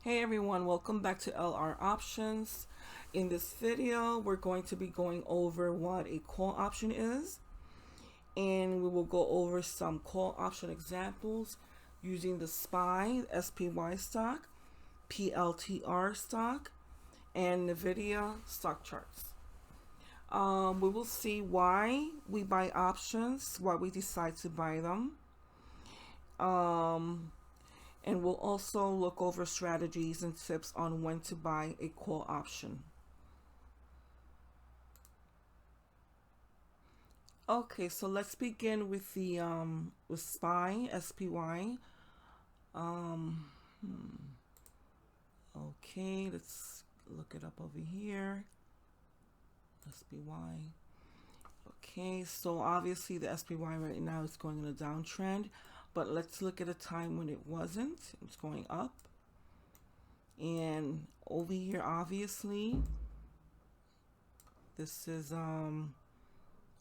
Hey everyone, welcome back to LR Options. In this video, we're going to be going over what a call option is, and we will go over some call option examples using the SPY stock, pltr stock, and Nvidia stock charts. We will see why we buy options, why we decide to buy them. And we'll also look over strategies and tips on when to buy a call option. Okay, so let's begin with the with SPY. Okay, let's look it up over here. SPY. Okay, so obviously the SPY right now is going in a downtrend. But let's look at a time when it wasn't. It's going up. And over here, obviously, this is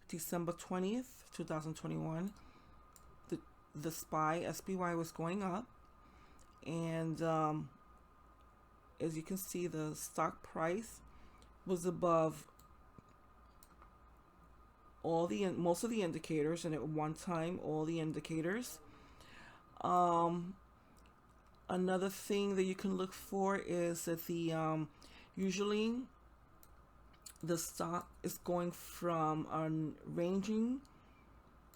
December 20th, 2021. The SPY was going up. And as you can see, the stock price was above most of the indicators, and at one time, all the indicators. Another thing that you can look for is that the usually the stock is going from a ranging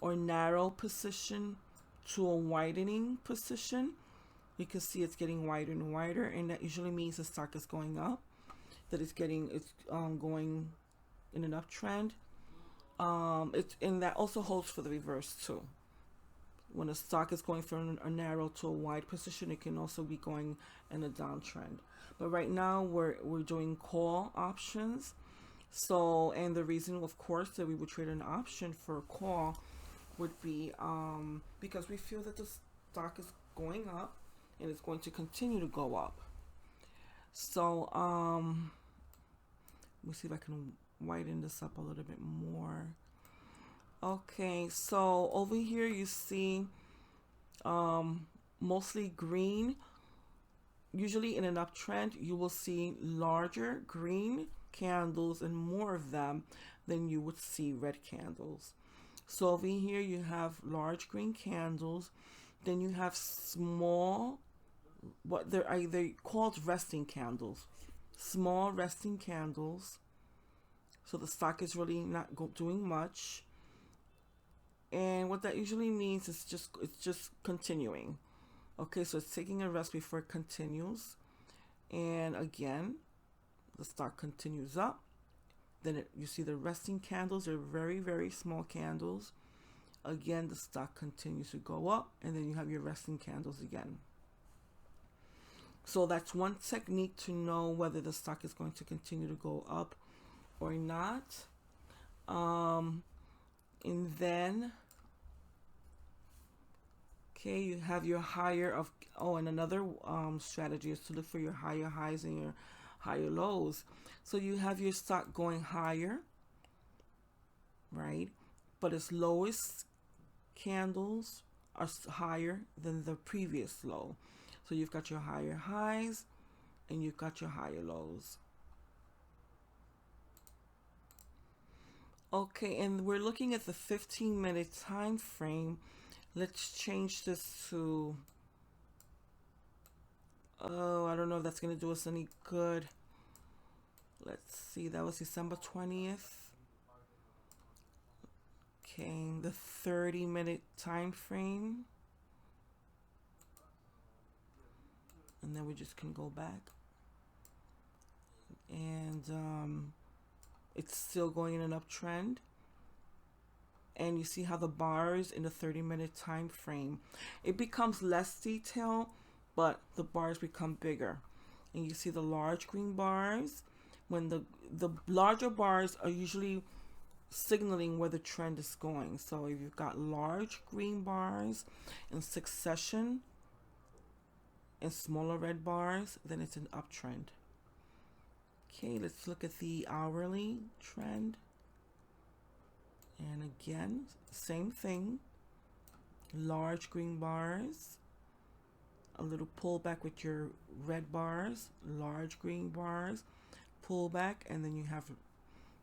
or narrow position to a widening position. You can see it's getting wider and wider, and that usually means the stock is going up, that it's going in an uptrend. And that also holds for the reverse too. When a stock is going from a narrow to a wide position, it can also be going in a downtrend. But right now we're doing call options. So, and the reason, of course, that we would trade an option for a call would be because we feel that the stock is going up and it's going to continue to go up. So, let me see if I can widen this up a little bit more. Okay, so over here you see mostly green. Usually in an uptrend, you will see larger green candles and more of them than you would see red candles. So over here you have large green candles, then you have small, what they're either called resting candles, small resting candles. So the stock is really not doing much. And what that usually means is it's just continuing. Okay, so it's taking a rest before it continues. And again, the stock continues up. Then you see the resting candles are very, very small candles. Again, the stock continues to go up, and then you have your resting candles again. So that's one technique to know whether the stock is going to continue to go up or not. And then, okay, you have your higher of, and another strategy is to look for your higher highs and your higher lows. So you have your stock going higher, right? But its lowest candles are higher than the previous low. So you've got your higher highs and you've got your higher lows. Okay, and we're looking at the 15-minute time frame. Let's change this to, I don't know if that's going to do us any good. Let's see, that was December 20th. Okay, the 30-minute time frame. And then we just can go back. And it's still going in an uptrend. And you see how the bars in the 30-minute time frame, it becomes less detail, but the bars become bigger. And you see the large green bars. When the larger bars are usually signaling where the trend is going. So if you've got large green bars in succession and smaller red bars, then it's an uptrend. Okay, let's look at the hourly trend. And again, same thing. Large green bars a little pullback with your red bars, large green bars, pullback, and then you have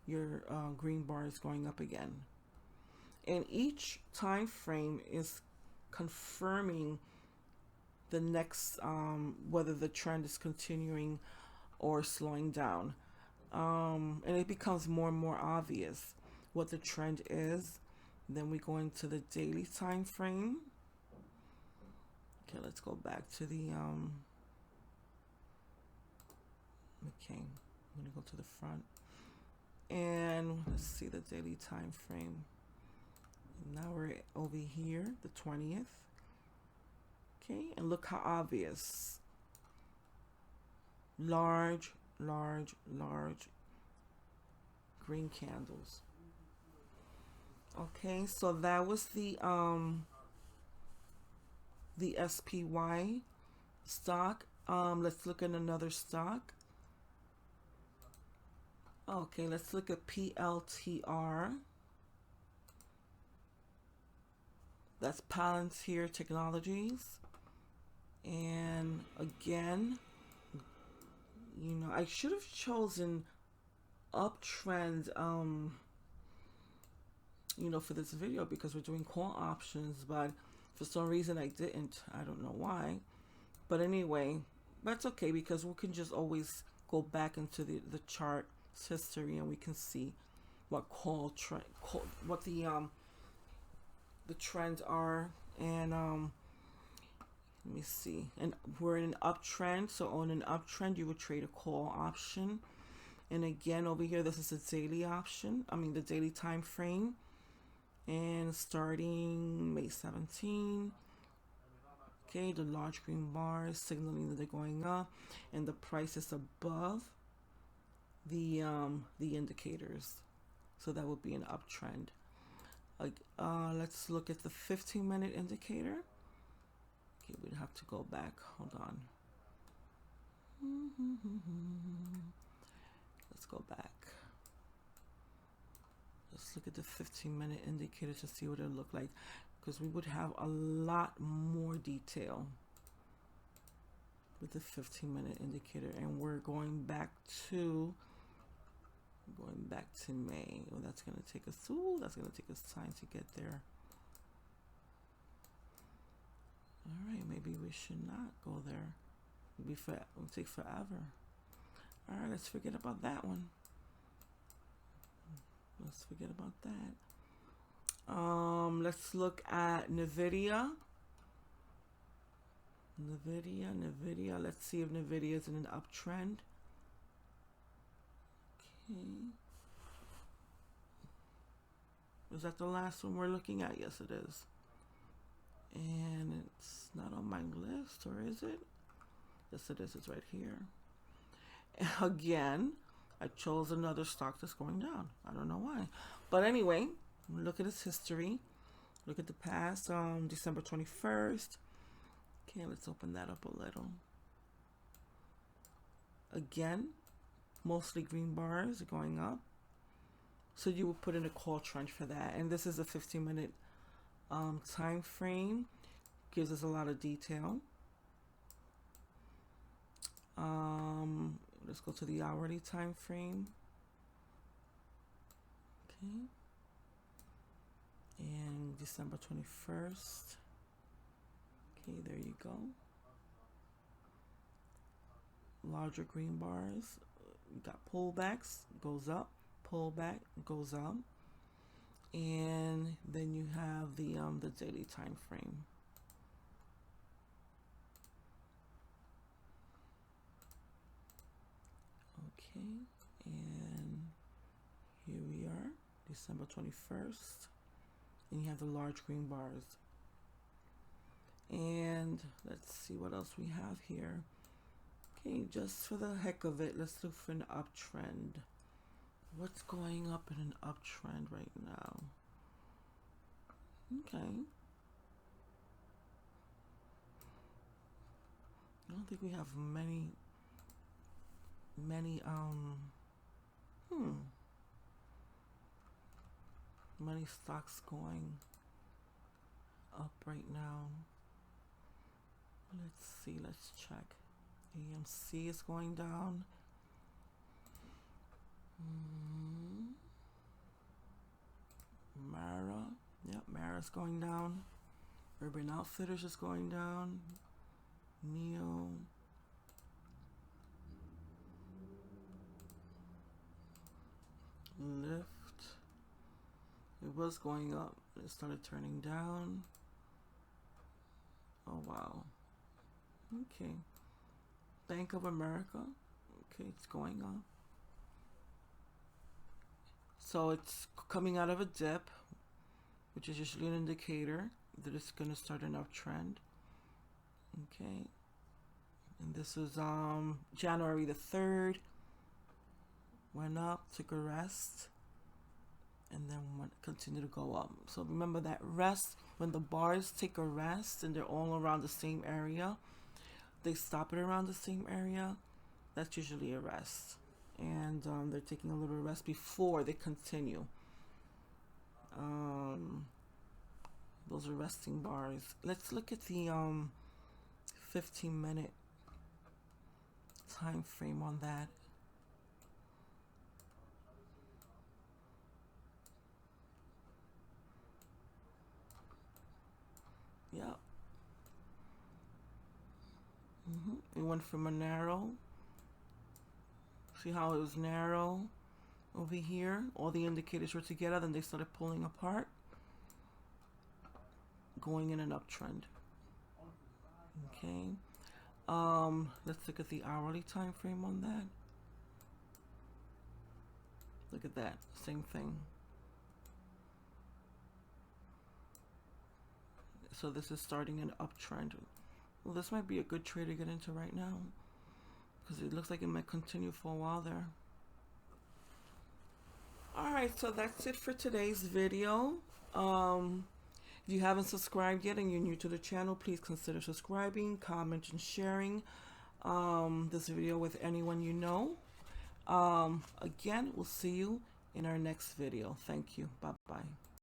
your green bars going up again. And each time frame is confirming the next, whether the trend is continuing or slowing down. And it becomes more and more obvious what the trend is. Then we go into the daily time frame. Okay, let's go back to the okay, I'm gonna go to the front and let's see the daily time frame. Now we're over here, the 20th. Okay, and look how obvious. Large, large, large green candles. Okay, so that was the SPY stock. Let's look at another stock. Okay, let's look at PLTR. That's Palantir Technologies. And again, you know, I should have chosen uptrend, you know, for this video because we're doing call options, but for some reason I didn't. I don't know why. But anyway, that's okay because we can just always go back into the chart history and we can see what what the trends are. And let me see. And we're in an uptrend. So on an uptrend, you would trade a call option. And again, over here, this is a daily option. I mean, the daily time frame. And starting May 17. Okay, the large green bars signaling that they're going up, and the price is above the indicators. So that would be an uptrend. Let's look at the 15-minute indicator. Okay, we'd have to go back. Hold on. Let's go back. Let's look at the 15-minute indicator to see what it looked like, because we would have a lot more detail with the 15-minute indicator. And we're going back to May. Oh, that's gonna take us. Ooh, that's gonna take us time to get there. All right, maybe we should not go there. It'll take forever. All right, let's forget about that one. Let's forget about that. Let's look at Nvidia. Nvidia. Let's see if Nvidia is in an uptrend. Okay. Is that the last one we're looking at? Yes, it is. And it's not on my list, or is it? Yes, it is. It's right here. And again, I chose another stock that's going down. I don't know why. But anyway, look at its history. Look at the past, December 21st. Okay, let's open that up a little. Again, mostly green bars going up. So you would put in a call trend for that. And this is a 15-minute time frame. Gives us a lot of detail. Let's go to the hourly time frame. Okay. And December 21st. Okay, there you go. Larger green bars. You got pullbacks, goes up, pullback, goes up. And then you have the daily time frame. Okay, and here we are, December 21st, and you have the large green bars. And let's see what else we have here. Okay, just for the heck of it, let's look for an uptrend. What's going up in an uptrend right now? Okay. I don't think we have many stocks going up right now. Let's see, let's check. AMC is going down. Mara, yep, Mara's going down. Urban Outfitters is going down. Neo. Lyft. It was going up. It started turning down. Oh, wow. Okay. Bank of America. Okay, it's going up. So it's coming out of a dip, which is usually an indicator that it's going to start an uptrend. Okay. And this is January the 3rd. Went up, took a rest, and then continue to go up. So remember that rest, when the bars take a rest and they're all around the same area, they stop it around the same area, that's usually a rest. And they're taking a little rest before they continue. Those are resting bars. Let's look at the 15-minute time frame on that. Yeah. It went from a narrow. See how it was narrow over here? All the indicators were together, then they started pulling apart, going in an uptrend. Okay. Let's look at the hourly time frame on that. Look at that. Same thing. So this is starting an uptrend. Well, this might be a good trade to get into right now, because it looks like it might continue for a while there. Alright, so that's it for today's video. If you haven't subscribed yet and you're new to the channel, please consider subscribing, comment, and sharing this video with anyone you know. Again, we'll see you in our next video. Thank you. Bye-bye.